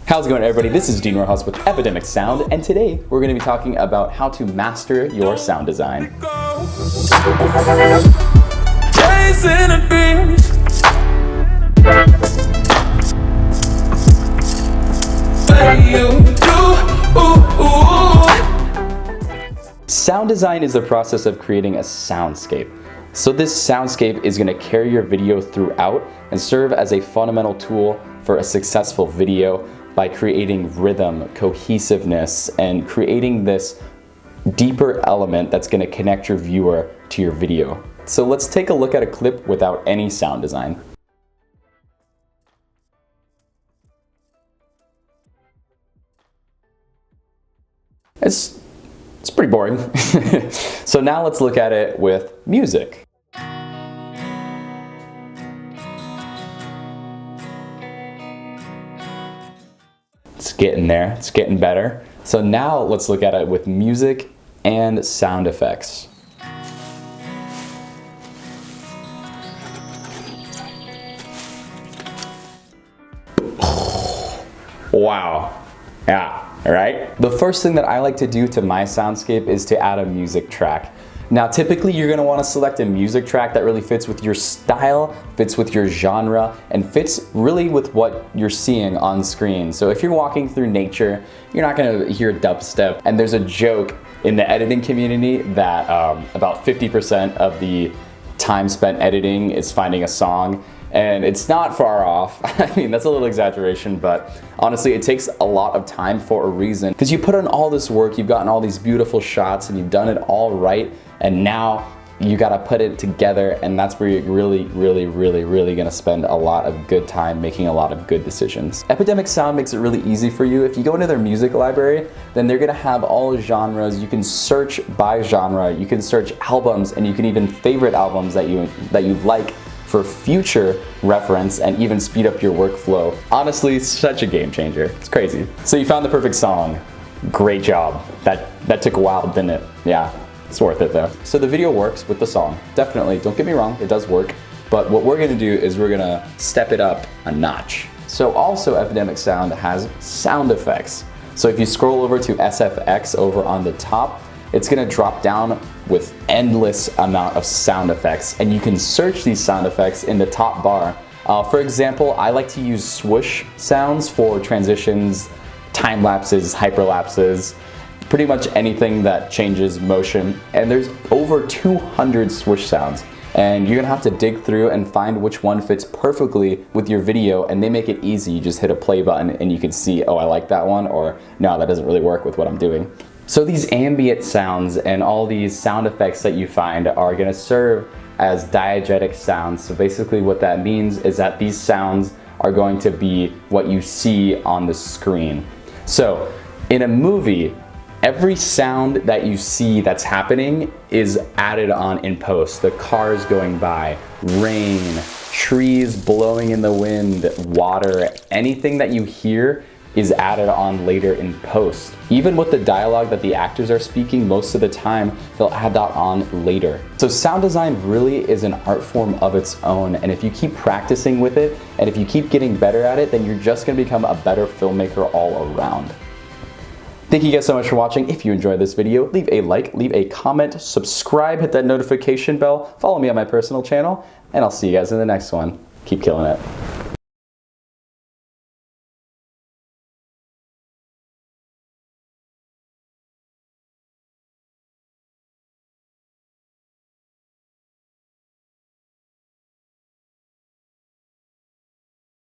How's it going, everybody? This is Dean Rojas with Epidemic Sound, and today we're going to be talking about how to master your sound design. Sound design is the process of creating a soundscape. So this soundscape is going to carry your video throughout and serve as a fundamental tool for a successful video by creating rhythm, cohesiveness, and creating this deeper element that's going to connect your viewer to your video. So let's take a look at a clip without any sound design. It's pretty boring. So now let's look at it with music. It's getting there, it's getting better. So now let's look at it with music and sound effects. Wow. Yeah, right? The first thing that I like to do to my soundscape is to add a music track. Now, typically you're gonna wanna select a music track that really fits with your style, fits with your genre, and fits really with what you're seeing on screen. So if you're walking through nature, you're not gonna hear dubstep. And there's a joke in the editing community that about 50% of the time spent editing is finding a song. And it's not far off. I mean, that's a little exaggeration, but honestly, it takes a lot of time for a reason. Because you put in all this work, you've gotten all these beautiful shots, and you've done it all right, and now you gotta put it together, and that's where you're really gonna spend a lot of good time making a lot of good decisions. Epidemic Sound makes it really easy for you. If you go into their music library, then they're gonna have all genres. You can search by genre, you can search albums, and you can even favorite albums that you like for future reference and even speed up your workflow. Honestly, such a game changer. It's crazy. So you found the perfect song. Great job. That took a while, didn't it? Yeah, it's worth it though. So the video works with the song. Definitely, don't get me wrong, it does work. But what we're gonna do is we're gonna step it up a notch. So also Epidemic Sound has sound effects. So if you scroll over to SFX over on the top, it's gonna drop down with endless amount of sound effects, and you can search these sound effects in the top bar. For example, I like to use swoosh sounds for transitions, time lapses, hyperlapses, pretty much anything that changes motion. And there's over 200 swoosh sounds. And you're gonna have to dig through and find which one fits perfectly with your video, and they make it easy. You just hit a play button and you can see, oh, I like that one, or no, that doesn't really work with what I'm doing. So these ambient sounds and all these sound effects that you find are gonna serve as diegetic sounds. So basically what that means is that these sounds are going to be what you see on the screen. So in a movie, every sound that you see that's happening is added on in post. The cars going by, rain, trees blowing in the wind, water, anything that you hear is added on later in post. Even with the dialogue that the actors are speaking, most of the time, they'll add that on later. So sound design really is an art form of its own, and if you keep practicing with it, and if you keep getting better at it, then you're just gonna become a better filmmaker all around. Thank you guys so much for watching. If you enjoyed this video, leave a like, leave a comment, subscribe, hit that notification bell, follow me on my personal channel, and I'll see you guys in the next one. Keep killing it.